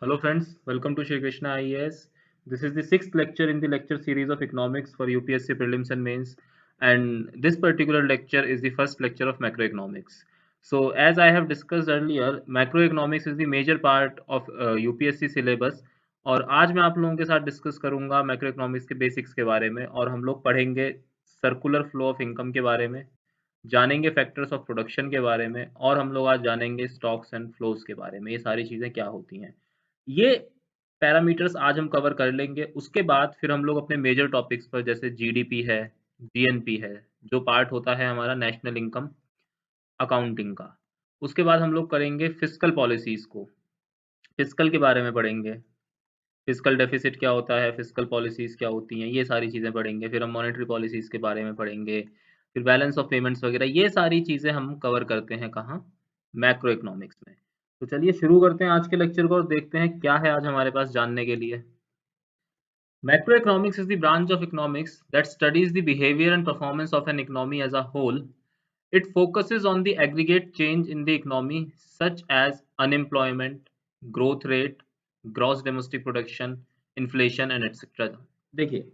Hello friends, welcome to Shri Krishna IAS. This is the sixth lecture in the lecture series of economics for UPSC prelims and mains, and this particular lecture is the first lecture of macroeconomics. So as I have discussed earlier, macroeconomics is the major part of UPSC syllabus और आज मैं आप लोगों के साथ discuss करूंगा macroeconomics के basics के बारे में और हम लोग पढ़ेंगे सर्कुलर फ्लो ऑफ इनकम के बारे में, जानेंगे फैक्टर्स ऑफ प्रोडक्शन के बारे में और हम लोग आज जानेंगे स्टॉक्स एंड फ्लोज के बारे में। ये सारी चीज़ें क्या होती हैं, ये पैरामीटर्स आज हम कवर कर लेंगे। उसके बाद फिर हम लोग अपने मेजर टॉपिक्स पर जैसे जीडीपी है, जीएनपी है, जो पार्ट होता है हमारा नेशनल इनकम अकाउंटिंग का। उसके बाद हम लोग करेंगे फिस्कल पॉलिसीज़ को, फिस्कल के बारे में पढ़ेंगे। फिस्कल डेफिसिट क्या होता है, फिस्कल पॉलिसीज़ क्या होती हैं, ये सारी चीज़ें पढ़ेंगे। फिर हम मॉनेटरी पॉलिसीज़ के बारे में पढ़ेंगे, फिर बैलेंस ऑफ पेमेंट्स वगैरह, ये सारी चीज़ें हम कवर करते हैं कहाँ, मैक्रो इकोनॉमिक्स में। तो चलिए शुरू करते हैं आज के लेक्चर को और देखते हैं क्या है आज हमारे पास जानने के लिए। Macroeconomics is the branch of economics that studies the behavior and performance of an economy as a whole. It focuses on the aggregate change in the economy, such as unemployment, growth rate, gross domestic production, inflation and etc. देखिए,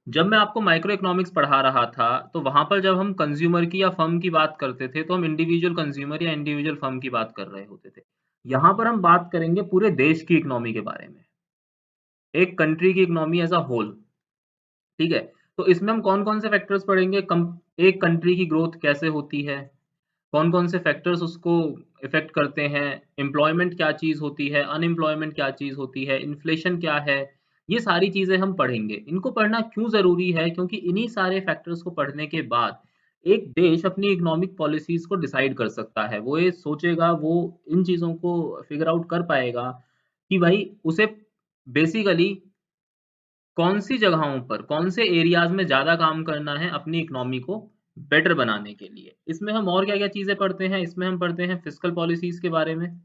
जब मैं आपको micro economics पढ़ा रहा था तो वहां पर जब हम कंज्यूमर की या फर्म की बात करते थे तो हम इंडिविजुअल कंज्यूमर या इंडिविजुअल फर्म की बात कर रहे होते थे। यहाँ पर हम बात करेंगे पूरे देश की इकोनॉमी के बारे में, एक कंट्री की इकोनॉमी एज अ होल। ठीक है, तो इसमें हम कौन कौन से फैक्टर्स पढ़ेंगे, एक कंट्री की ग्रोथ कैसे होती है, कौन कौन से फैक्टर्स उसको इफेक्ट करते हैं, एम्प्लॉयमेंट क्या चीज होती है, अनएम्प्लॉयमेंट क्या चीज होती है, इन्फ्लेशन क्या है, ये सारी चीजें हम पढ़ेंगे। इनको पढ़ना क्यों जरूरी है, क्योंकि इन्हीं सारे फैक्टर्स को पढ़ने के बाद एक देश अपनी इकोनॉमिक पॉलिसीज को डिसाइड कर सकता है। वो ये सोचेगा, वो इन चीजों को फिगर आउट कर पाएगा कि भाई उसे बेसिकली कौन सी जगहों पर, कौन से एरियाज में ज़्यादा काम करना है अपनी इकोनॉमी को बेटर बनाने के लिए। इसमें हम और क्या-क्या चीज़ें पढ़ते हैं, इसमें हम पढ़ते हैं फिस्कल पॉलिसीज़ के बारे में,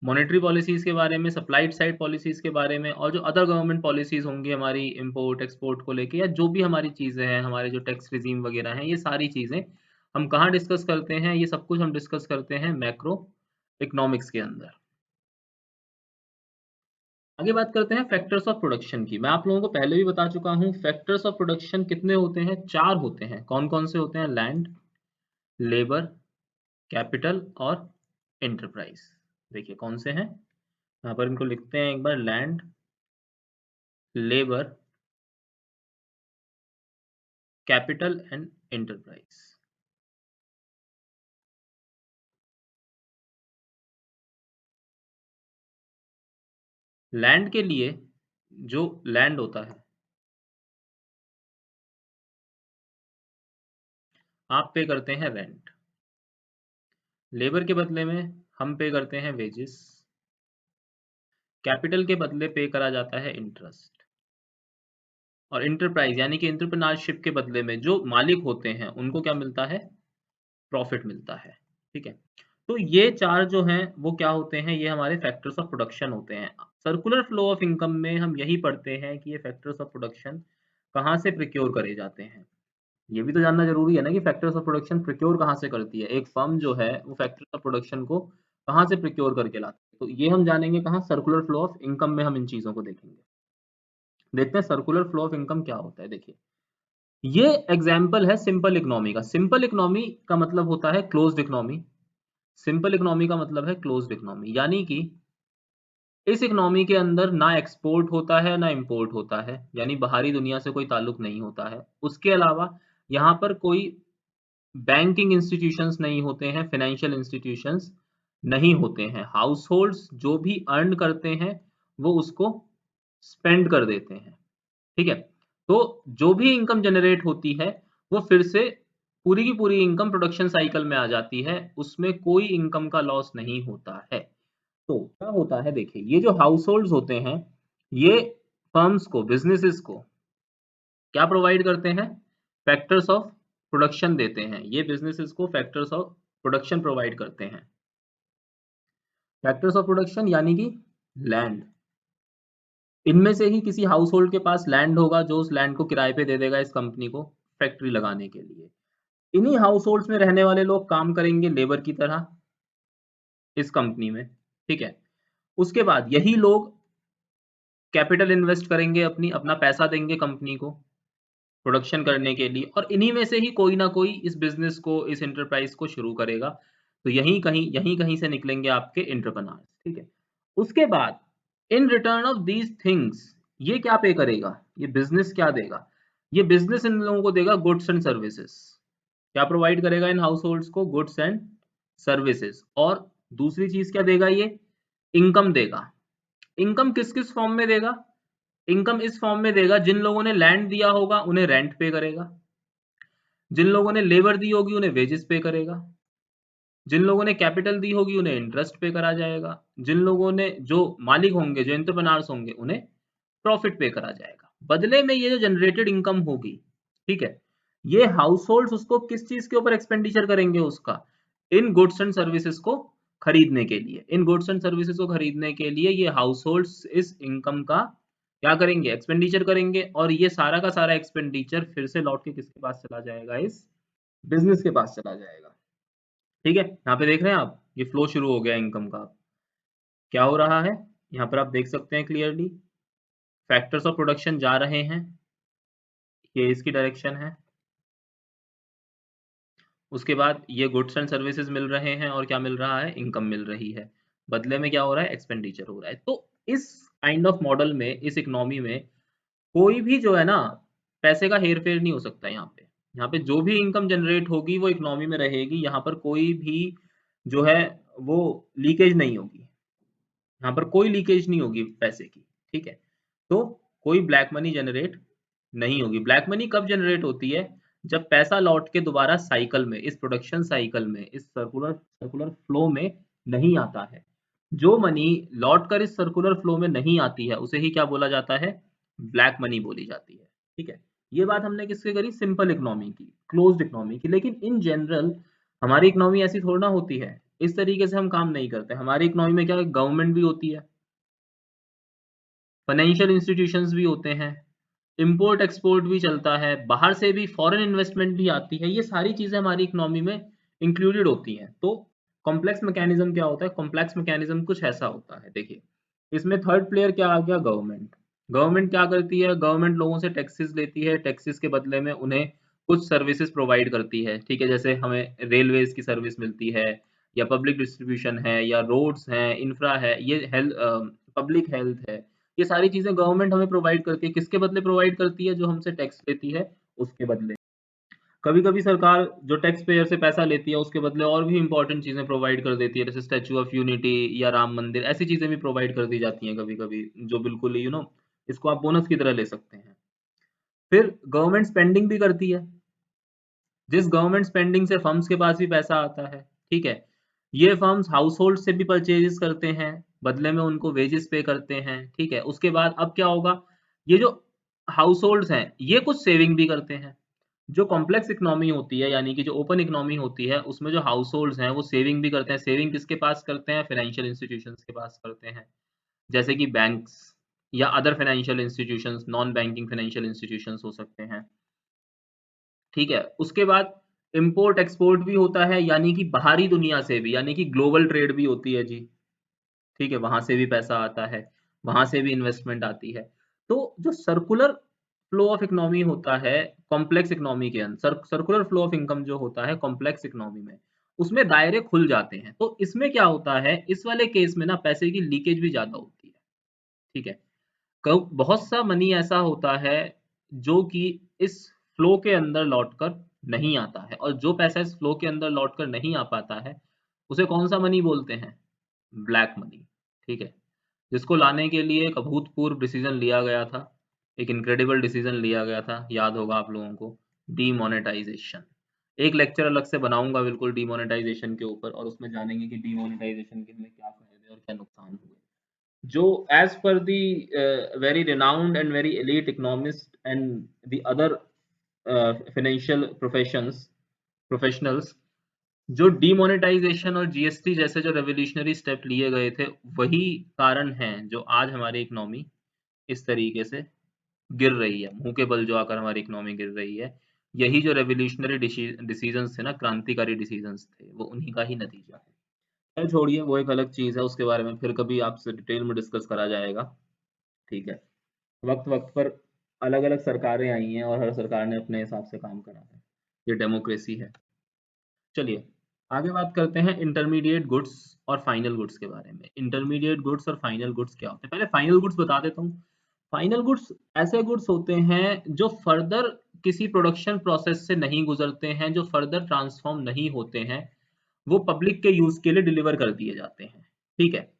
मॉनेटरी पॉलिसीज़ के बारे में, सप्लाई साइड पॉलिसीज़ के बारे में और जो अदर गवर्नमेंट पॉलिसीज़ होंगी हमारी इम्पोर्ट, एक्सपोर्ट को लेके या जो भी हमारी चीज़ें हैं, हमारे जो टैक्स रिजीम वगैरह हैं, ये सारी चीज़ें हम कहाँ डिस्कस करते हैं, ये सब कुछ हम डिस्कस करते हैं मैक्रो इकोनॉमिक्स के अंदर। आगे बात करते हैं फैक्टर्स ऑफ प्रोडक्शन की। मैं आप लोगों को पहले भी बता चुका हूँ, फैक्टर्स ऑफ प्रोडक्शन कितने होते हैं, 4 होते हैं। कौन-कौन से होते हैं? लैंड, लेबर, कैपिटल और एंटरप्राइज। देखिए कौन से हैं, यहाँ पर इनको लिखते हैं एक बार, land, labour, capital and enterprise. Land के लिए जो लैंड होता है, आप पे करते हैं रेंट। लेबर के बदले में हम पे करते हैं वेजेस। कैपिटल के बदले पे करा जाता है इंटरेस्ट। और एंटरप्राइज यानी कि एंटरप्रेन्योरशिप के बदले में जो मालिक होते हैं उनको क्या मिलता है? प्रॉफिट मिलता है। ठीक है, तो ये 4 जो हैं वो क्या होते हैं? ये हमारे फैक्टर्स ऑफ प्रोडक्शन होते हैं। सर्कुलर फ्लो ऑफ इनकम में हम यही पढ़ते हैं कि ये फैक्टर्स ऑफ प्रोडक्शन कहाँ से प्रोक्योर करे जाते हैं। ये भी तो जानना जरूरी है ना कि फैक्टर्स ऑफ प्रोडक्शन प्रोक्योर कहाँ से करती है। एक फर्म जो है वो फैक्टर्स ऑफ प्रोडक्शन को कहाँ से प्रोक्योर करके लाती है, तो ये हम जानेंगे कहाँ, सर्कुलर फ्लो ऑफ इनकम में हम इन चीजों को देखेंगे। देखते हैं सर्कुलर फ्लो ऑफ इनकम क्या होता है। देखिए, ये एग्जाम्पल है सिंपल इकोनॉमी का। सिंपल इकोनॉमी का मतलब होता है क्लोज्ड इकोनॉमी। सिंपल इकोनॉमी का मतलब है क्लोज्ड इकोनॉमी, यानी कि इस इकोनॉमी के अंदर ना एक्सपोर्ट होता है ना इंपोर्ट होता है, यानी बाहरी दुनिया से कोई ताल्लुक नहीं होता है। उसके अलावा यहाँ पर कोई बैंकिंग इंस्टीट्यूशंस नहीं होते हैं, फाइनेंशियल इंस्टीट्यूशंस नहीं होते हैं। हाउसहोल्ड्स जो भी अर्न करते हैं वो उसको स्पेंड कर देते हैं। ठीक है, तो जो भी इनकम जनरेट होती है वो फिर से पूरी की पूरी इनकम प्रोडक्शन साइकिल में आ जाती है, उसमें कोई इनकम का लॉस नहीं होता है। तो क्या होता है, देखिए ये जो हाउस होल्ड्स होते हैं ये फर्म्स को, बिजनेसेस को क्या प्रोवाइड करते हैं? फैक्टर्स ऑफ प्रोडक्शन देते हैं। ये बिजनेसेस को फैक्टर्स ऑफ प्रोडक्शन प्रोवाइड करते हैं। फैक्टर्स ऑफ प्रोडक्शन यानी कि लैंड। इनमें से ही किसी हाउस होल्ड के पास लैंड होगा जो उस लैंड को किराए पे दे देगा इस कंपनी को फैक्ट्री लगाने के लिए। इन्हीं हाउस होल्ड्स में रहने वाले लोग काम करेंगे लेबर की तरह इस कंपनी में। ठीक है, उसके बाद यही लोग कैपिटल इन्वेस्ट करेंगे, अपना पैसा देंगे कंपनी को प्रोडक्शन करने के लिए, और इन्हीं में से ही कोई ना कोई इस बिजनेस को, इस एंटरप्राइज को शुरू करेगा। तो यहीं कहीं से निकलेंगे आपके एंटरप्रेन्योर्स, ठीक है। उसके बाद in return of these things, ये क्या पे करेगा, ये बिजनेस क्या देगा, ये बिजनेस इन लोगों को देगा गुड्स एंड सर्विसेज। क्या प्रोवाइड करेगा इन हाउस होल्ड्स को, गुड्स एंड सर्विसेज। और दूसरी चीज क्या देगा, ये इनकम देगा। इनकम किस किस फॉर्म में देगा, इनकम इस फॉर्म में देगा, जिन लोगों ने लैंड दिया होगा उन्हें रेंट पे करेगा, जिन लोगों ने लेबर दी होगी उन्हें वेजेस पे करेगा, जिन लोगों ने कैपिटल दी होगी उन्हें इंटरेस्ट पे करा जाएगा, जिन लोगों ने, जो मालिक होंगे, जो एंटरप्रेन्योर्स होंगे, उन्हें प्रॉफिट पे करा जाएगा। बदले में ये जो जनरेटेड इनकम होगी, ठीक है, ये हाउस होल्ड उसको किस चीज के ऊपर एक्सपेंडिचर करेंगे, उसका इन गुड्स एंड सर्विसेज को खरीदने के लिए, इन गुड्स एंड सर्विसेज को खरीदने के लिए ये हाउस होल्ड इस इनकम का क्या करेंगे, एक्सपेंडिचर करेंगे। और ये सारा का सारा एक्सपेंडिचर फिर से लौट के किसके पास चला जाएगा, इस बिजनेस के पास चला जाएगा, ठीक है। यहाँ पे देख रहे हैं आप, ये फ्लो शुरू हो गया इनकम का। क्या हो रहा है यहाँ पर आप देख सकते हैं क्लियरली, फैक्टर्स ऑफ प्रोडक्शन जा रहे हैं, ये इसकी डायरेक्शन है। उसके बाद ये गुड्स एंड सर्विसेज मिल रहे हैं, और क्या मिल रहा है, इनकम मिल रही है। बदले में क्या हो रहा है, एक्सपेंडिचर हो रहा है। तो इस काइंड ऑफ मॉडल में, इस इकोनॉमी में कोई भी जो है ना, पैसे का हेर फेर नहीं हो सकता। यहाँ पे जो भी इनकम जनरेट होगी वो इकोनॉमी में रहेगी। यहाँ पर कोई भी जो है वो लीकेज नहीं होगी, यहाँ पर कोई लीकेज नहीं होगी पैसे की, ठीक है। तो कोई ब्लैक मनी जनरेट नहीं होगी। ब्लैक मनी कब जनरेट होती है, जब पैसा लौट के दोबारा साइकिल में, इस प्रोडक्शन साइकिल में, इस सर्कुलर फ्लो में नहीं आता है। जो मनी लौट कर इस सर्कुलर फ्लो में नहीं आती है उसे ही क्या बोला जाता है, ब्लैक मनी बोली जाती है, ठीक है। ये बात हमने किससे करी, सिंपल इकोनॉमी की, क्लोज्ड इकोनॉमी की। लेकिन इन जनरल हमारी इकोनॉमी ऐसी थोड़ा ना होती है, इस तरीके से हम काम नहीं करते। हमारी इकोनॉमी में क्या, गवर्नमेंट भी होती है, फाइनेंशियल इंस्टीट्यूशंस भी होते हैं, इंपोर्ट एक्सपोर्ट भी चलता है, बाहर से भी फॉरेन इन्वेस्टमेंट भी आती है। ये सारी चीजें हमारी इकोनॉमी में इंक्लूडेड होती हैं। तो कॉम्प्लेक्स मैकेनिज्म क्या होता है, कॉम्प्लेक्स मैकेनिज्म कुछ ऐसा होता है। देखिए, इसमें थर्ड प्लेयर क्या आ गया, गवर्नमेंट। गवर्नमेंट क्या करती है, गवर्नमेंट लोगों से टैक्सेस लेती है, टैक्सेस के बदले में उन्हें कुछ सर्विसेज प्रोवाइड करती है, ठीक है। जैसे हमें रेलवेज की सर्विस मिलती है, या पब्लिक डिस्ट्रीब्यूशन है, या रोड्स हैं, इंफ्रा है, ये हेल्थ, पब्लिक हेल्थ है। ये सारी चीजें गवर्नमेंट हमें प्रोवाइड करती है। किसके बदले प्रोवाइड करती है, जो हमसे टैक्स लेती है उसके बदले। कभी कभी सरकार जो टैक्स पेयर से पैसा लेती है उसके बदले और भी इंपॉर्टेंट चीजें प्रोवाइड कर देती है, जैसे स्टैचू ऑफ यूनिटी या राम मंदिर, ऐसी चीजें भी प्रोवाइड कर दी जाती हैं कभी कभी, जो बिल्कुल इसको आप बोनस की तरह ले सकते हैं। फिर गवर्नमेंट स्पेंडिंग भी करती है, जिस गवर्नमेंट स्पेंडिंग से फर्म्स के पास भी पैसा आता है, ठीक है। ये फर्म्स हाउस होल्ड से भी परचेजेस करते हैं, बदले में उनको वेजेस पे करते हैं, ठीक है। उसके बाद अब क्या होगा, ये जो हाउस होल्ड्स हैं ये कुछ सेविंग भी करते हैं। जो कॉम्प्लेक्स इकोनॉमी होती है, यानी कि जो ओपन इकोनॉमी होती है, उसमें जो हाउस होल्ड्स हैं वो सेविंग भी करते हैं। सेविंग किसके पास करते हैं, फाइनेंशियल इंस्टीट्यूशंस के पास करते हैं, जैसे कि बैंक्स या other financial institutions, non banking financial institutions हो सकते हैं, ठीक है। उसके बाद इंपोर्ट एक्सपोर्ट भी होता है, यानी कि बाहरी दुनिया से भी, यानी कि ग्लोबल ट्रेड भी होती है जी, ठीक है। वहां से भी पैसा आता है, वहां से भी इन्वेस्टमेंट आती है। तो जो सर्कुलर फ्लो ऑफ इकोनॉमी होता है कॉम्प्लेक्स इकोनॉमी के अंदर, सर्कुलर फ्लो ऑफ इनकम जो होता है कॉम्प्लेक्स इकोनॉमी में, उसमें दायरे खुल जाते हैं। तो इसमें क्या होता है, इस वाले केस में ना पैसे की लीकेज भी ज्यादा होती है, ठीक है। बहुत सा मनी ऐसा होता है जो कि इस फ्लो के अंदर लौटकर नहीं आता है, और जो पैसा इस फ्लो के अंदर लौटकर नहीं आ पाता है उसे कौन सा मनी बोलते हैं, ब्लैक मनी, ठीक है। जिसको लाने के लिए एक अभूतपूर्व डिसीजन लिया गया था, एक इनक्रेडिबल डिसीजन लिया गया था, याद होगा आप लोगों को, डीमोनेटाइजेशन। एक लेक्चर अलग से बनाऊंगा बिल्कुल डीमोनेटाइजेशन के ऊपर, और उसमें जानेंगे कि डीमोनेटाइजेशन के हमें क्या फायदे और क्या नुकसान हुए। जो as per the very renowned and very elite economist and the other financial professionals, जो डीमोनेटाइजेशन और जीएसटी जैसे जो रेवोल्यूशनरी स्टेप लिए गए थे, वही कारण हैं जो आज हमारी इकोनॉमी इस तरीके से गिर रही है, मुंह के बल जो आकर हमारी इकोनॉमी गिर रही है। यही जो रेवोल्यूशनरी डिसीजंस थे ना, क्रांतिकारी डिसीजंस थे, वो उन्हीं का ही नतीजा है। छोड़िए, वो एक अलग चीज है, उसके बारे में फिर कभी आपसे डिटेल में डिस्कस करा जाएगा। ठीक है। वक्त वक्त पर अलग अलग सरकारें आई हैं और हर सरकार ने अपने हिसाब से काम करा है, ये डेमोक्रेसी है। चलिए आगे बात करते हैं इंटरमीडिएट गुड्स और फाइनल गुड्स के बारे में। इंटरमीडिएट गुड्स और फाइनल गुड्स क्या होते हैं, पहले फाइनल गुड्स बता देता हूँ। फाइनल गुड्स ऐसे गुड्स होते हैं जो फर्दर किसी प्रोडक्शन प्रोसेस से नहीं गुजरते हैं, जो फर्दर ट्रांसफॉर्म नहीं होते हैं, वो पब्लिक के यूज के लिए डिलीवर कर दिए जाते हैं। ठीक है।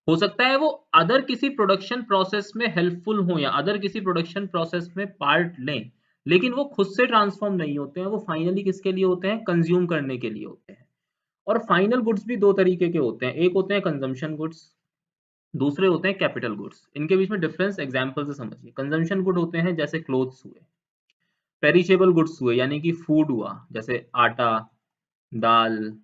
हो सकता है वो अदर किसी प्रोडक्शन प्रोसेस में हेल्पफुल हो या अदर किसी प्रोडक्शन प्रोसेस में पार्ट लें, लेकिन वो खुद से ट्रांसफॉर्म नहीं होते हैं, वो फाइनली किसके लिए होते हैं, कंज्यूम करने के लिए होते हैं। और फाइनल गुड्स भी दो तरीके के होते हैं, एक होते हैं कंजम्पशन गुड्स, दूसरे होते हैं कैपिटल गुड्स। इनके बीच में डिफरेंस एग्जांपल से समझिए। कंजम्पशन गुड होते हैं जैसे क्लोथ्स हुए, पेरिशेबल गुड्स हुए यानी कि फूड हुआ, जैसे आटा, दाल,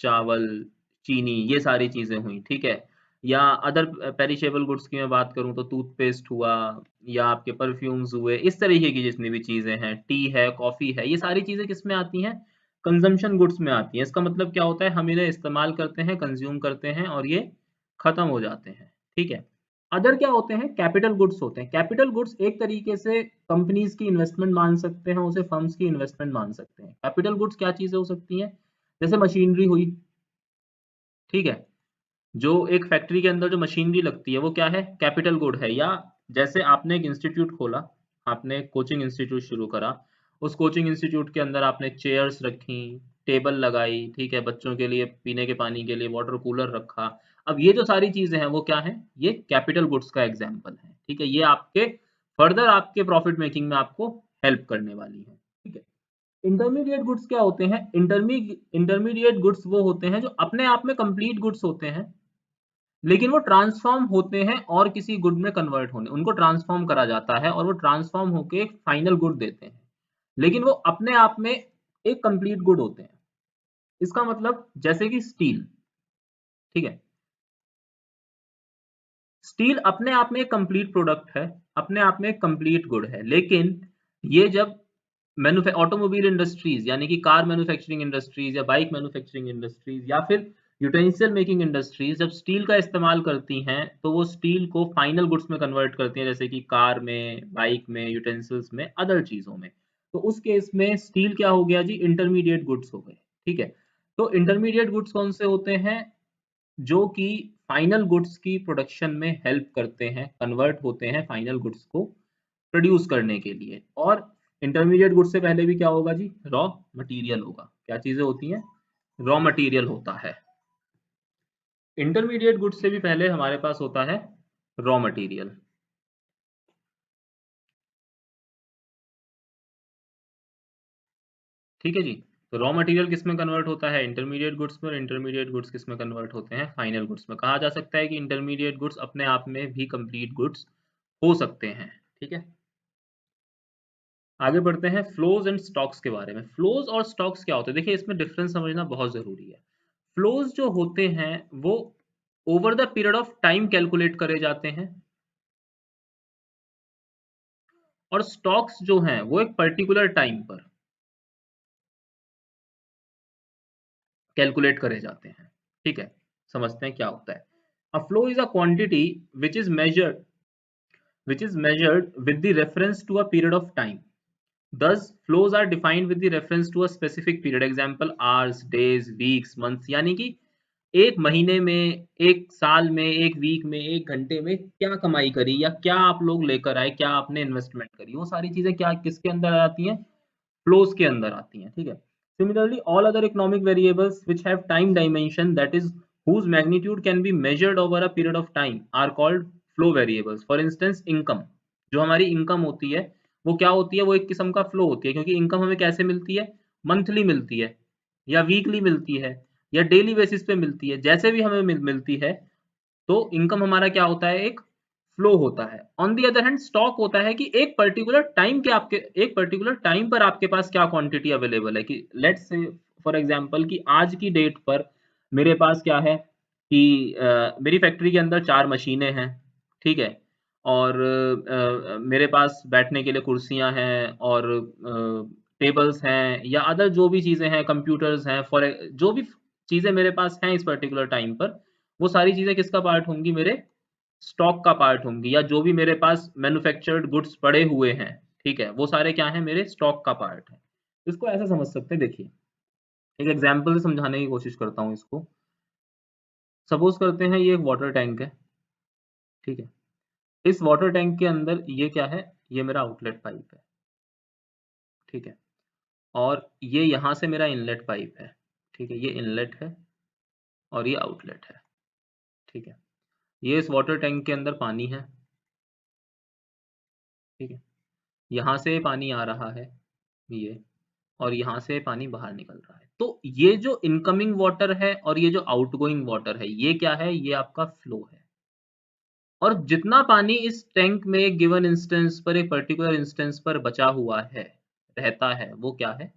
चावल, चीनी, ये सारी चीजें हुई। ठीक है। या अदर पेरिशेबल गुड्स की मैं बात करूं तो टूथपेस्ट हुआ, या आपके परफ्यूम्स हुए, इस तरीके की जितनी भी चीजें हैं, टी है, कॉफी है, ये सारी चीजें किस में आती हैं, कंजम्पशन गुड्स में आती हैं। इसका मतलब क्या होता है, हम इन्हें इस्तेमाल करते हैं, कंज्यूम करते हैं और ये खत्म हो जाते हैं। ठीक है। अदर क्या होते हैं, कैपिटल गुड्स होते हैं। कैपिटल गुड्स एक तरीके से कंपनीज की इन्वेस्टमेंट मान सकते हैं, उसे फर्म्स की इन्वेस्टमेंट मान सकते हैं। कैपिटल गुड्स क्या चीजें हो सकती हैं, जैसे मशीनरी हुई। ठीक है। जो एक फैक्ट्री के अंदर जो मशीनरी लगती है वो क्या है, कैपिटल गुड है। या जैसे आपने एक इंस्टीट्यूट खोला, आपने एक कोचिंग इंस्टीट्यूट शुरू करा, उस कोचिंग इंस्टीट्यूट के अंदर आपने चेयर्स रखी, टेबल लगाई, ठीक है, बच्चों के लिए पीने के पानी के लिए वाटर कूलर रखा। अब ये जो सारी चीजें हैं वो क्या है, ये कैपिटल गुड्स का एग्जाम्पल है। ठीक है। ये आपके फर्दर आपके प्रॉफिट मेकिंग में आपको हेल्प करने वाली है। ठीक है। इंटरमीडिएट गुड्स क्या होते हैं, इंटरमीडिएट गुड्स वो होते हैं जो अपने आप में कंप्लीट गुड्स होते हैं, लेकिन वो ट्रांसफॉर्म होते हैं और किसी गुड में कन्वर्ट होने, उनको ट्रांसफॉर्म करा जाता है और वो ट्रांसफॉर्म होके एक फाइनल गुड देते हैं, लेकिन वो अपने आप में एक कंप्लीट गुड होते हैं। इसका मतलब जैसे कि स्टील। ठीक है। स्टील अपने आप में एक कंप्लीट प्रोडक्ट है, अपने आप में एक कंप्लीट गुड है, लेकिन ये जब ऑटोमोबाइल इंडस्ट्रीज यानी कि कार मैन्युफैक्चरिंग इंडस्ट्रीज या बाइक मैन्युफैक्चरिंग इंडस्ट्रीज या फिर यूटेंसिल मेकिंग इंडस्ट्रीज जब स्टील का इस्तेमाल करती हैं तो वो स्टील को फाइनल गुड्स में कन्वर्ट करती हैं, जैसे कि कार में, बाइक में, यूटेंसिल्स में, अदर चीजों में। तो उस केस में स्टील क्या हो गया जी, इंटरमीडिएट गुड्स हो गए। ठीक है। तो इंटरमीडिएट गुड्स कौन से होते हैं, जो कि फाइनल गुड्स की प्रोडक्शन में हेल्प करते हैं, कन्वर्ट होते हैं फाइनल गुड्स को प्रोड्यूस करने के लिए। और इंटरमीडिएट गुड्स से पहले भी क्या होगा जी, रॉ मटेरियल होगा। क्या चीजें होती हैं, रॉ मटेरियल होता है। इंटरमीडिएट गुड्स से भी पहले हमारे पास होता है रॉ मटेरियल। ठीक है जी। तो रॉ मटेरियल किस में कन्वर्ट होता है, इंटरमीडिएट गुड्स में, और इंटरमीडिएट गुड्स किस में कन्वर्ट होते हैं, फाइनल गुड्स में। कहा जा सकता है कि इंटरमीडिएट गुड्स अपने आप में भी कंप्लीट गुड्स हो सकते हैं। ठीक है। आगे बढ़ते हैं फ्लोज एंड स्टॉक्स के बारे में। फ्लोज और स्टॉक्स क्या होते हैं, देखिए इसमें डिफरेंस समझना बहुत जरूरी है। फ्लोज जो होते हैं वो over the period of time calculate करे जाते हैं, और स्टॉक्स जो हैं वो एक पर्टिकुलर टाइम पर कैलकुलेट करे जाते हैं। ठीक है। समझते हैं क्या होता है। A flow is a quantity which is measured with the reference to a period of time. Thus, flows are defined with the reference to a specific period. Example, hours, days, weeks, months. यानी कि एक महीने में, एक साल में, एक week में, एक घंटे में क्या कमाई करी या क्या आप लोग लेकर आए, क्या आपने इन्वेस्टमेंट करी, वो सारी चीजें क्या किसके अंदर आती हैं, फ्लोज के अंदर आती हैं। ठीक है। Similarly all other economic variables which have time dimension that is whose magnitude can be measured over a period of time are called flow variables. For instance, income, जो हमारी इनकम होती है वो क्या होती है, वो एक किस्म का फ्लो होती है, क्योंकि इनकम हमें कैसे मिलती है, मंथली मिलती है या वीकली मिलती है या डेली बेसिस पे मिलती है, जैसे भी हमें मिलती है। तो इनकम हमारा क्या होता है, एक फ्लो होता है। On the other hand stock होता है कि एक पर्टिकुलर टाइम पर आपके पास क्या क्वांटिटी अवेलेबल है, कि लेट्स से फॉर एग्जांपल कि आज की डेट पर मेरे पास क्या है कि मेरी फैक्ट्री के अंदर 4 मशीनें हैं। ठीक है। और मेरे पास बैठने के लिए कुर्सियां हैं और टेबल्स हैं या अदर जो भी चीजें हैं, कंप्यूटर्स हैं, फॉर जो भी चीजें मेरे पास हैं इस पर्टिकुलर टाइम पर, वो सारी चीजें किसका पार्ट होंगी, मेरे स्टॉक का पार्ट होंगी, या जो भी मेरे पास मैन्युफैक्चर्ड गुड्स पड़े हुए हैं, ठीक है, वो सारे क्या हैं, मेरे स्टॉक का पार्ट है। इसको ऐसा समझ सकते हैं, देखिए एक एग्जांपल से समझाने की कोशिश करता हूँ इसको। सपोज करते हैं ये एक वाटर टैंक है, ठीक है, इस वाटर टैंक के अंदर ये क्या है, ये मेरा आउटलेट पाइप है, ठीक है, और ये यहाँ से मेरा इनलेट पाइप है, ठीक है, ये इनलेट है और ये आउटलेट है, ठीक है, ये इस वाटर टैंक के अंदर पानी है, ठीक है, यहाँ से पानी आ रहा है ये, और यहाँ से पानी बाहर निकल रहा है। तो ये जो इनकमिंग वाटर है और ये जो आउटगोइंग वाटर है, ये क्या है, ये आपका फ्लो है। और जितना पानी इस टैंक में गिवन इंस्टेंस पर, एक पर्टिकुलर इंस्टेंस पर बचा हुआ है, रहता है, वो क्या है,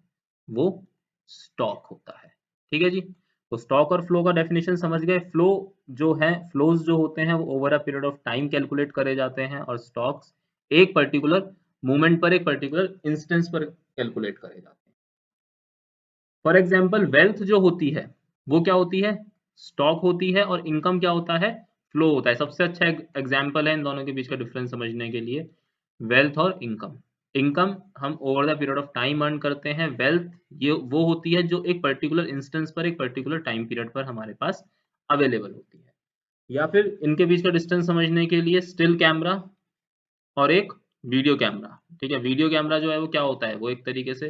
वो स्टॉक होता है। ठीक है जी। तो स्टॉक और फ्लो का डेफिनेशन समझ गए। फ्लो जो है, फ्लोज जो होते हैं वो over a period of time calculate करे जाते हैं, और स्टॉक्स एक पर्टिकुलर मोमेंट पर, एक पर्टिकुलर इंस्टेंस पर कैलकुलेट करे जाते हैं। फॉर एग्जाम्पल वेल्थ जो होती है वो क्या होती है, स्टॉक होती है, और इनकम क्या होता है, फ्लो होता है। सबसे अच्छा एग्जाम्पल है इन दोनों के बीच का डिफरेंस समझने के लिए, वेल्थ और इनकम। इनकम हम over the period of time earn करते हैं, वेल्थ ये वो होती है जो एक पर्टिकुलर इंस्टेंस पर, एक पर्टिकुलर टाइम पीरियड पर हमारे पास अवेलेबल होती है। या फिर इनके बीच का डिस्टेंस समझने के लिए, स्टिल कैमरा और एक वीडियो कैमरा। ठीक है, वीडियो कैमरा जो है वो क्या होता है, वो एक तरीके से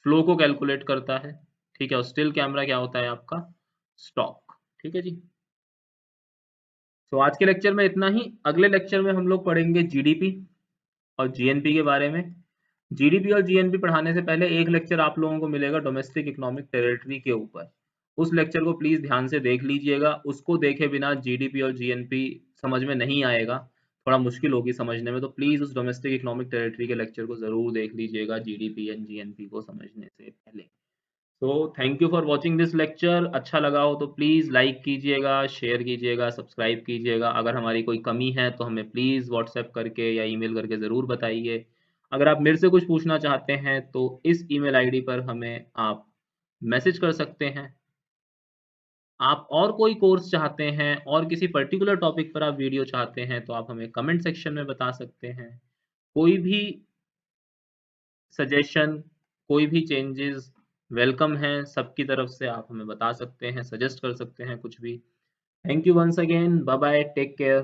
फ्लो को कैलकुलेट करता है, ठीक है, और स्टिल कैमरा क्या होता है आपका, स्टॉक। ठीक है जी। तो आज के लेक्चर में इतना ही। अगले लेक्चर में हम लोग पढ़ेंगे जीडीपी और जीएनपी के बारे में। जीडीपी और जीएनपी पढ़ाने से पहले एक लेक्चर आप लोगों को मिलेगा डोमेस्टिक इकोनॉमिक टेरिटरी के ऊपर। उस लेक्चर को प्लीज ध्यान से देख लीजिएगा। उसको देखे बिना जीडीपी और जीएनपी समझ में नहीं आएगा, थोड़ा मुश्किल होगी समझने में। तो प्लीज उस डोमेस्टिक इकोनॉमिक टेरिटरी के लेक्चर को जरूर देख लीजिएगा जीडीपी एंड जीएनपी को समझने से पहले। तो thank you for watching this lecture. अच्छा लगा हो तो प्लीज़ लाइक कीजिएगा, शेयर कीजिएगा, सब्सक्राइब कीजिएगा। अगर हमारी कोई कमी है तो हमें प्लीज़ व्हाट्सएप करके या ईमेल करके ज़रूर बताइए। अगर आप मेरे से कुछ पूछना चाहते हैं तो इस ईमेल आईडी पर हमें आप मैसेज कर सकते हैं। आप और कोई कोर्स चाहते हैं और किसी पर्टिकुलर टॉपिक पर आप वीडियो चाहते हैं तो आप हमें कमेंट सेक्शन में बता सकते हैं। कोई भी सजेशन, कोई भी चेंजेस वेलकम हैं सबकी तरफ से। आप हमें बता सकते हैं, सजेस्ट कर सकते हैं कुछ भी। Thank you once again, bye bye, take care.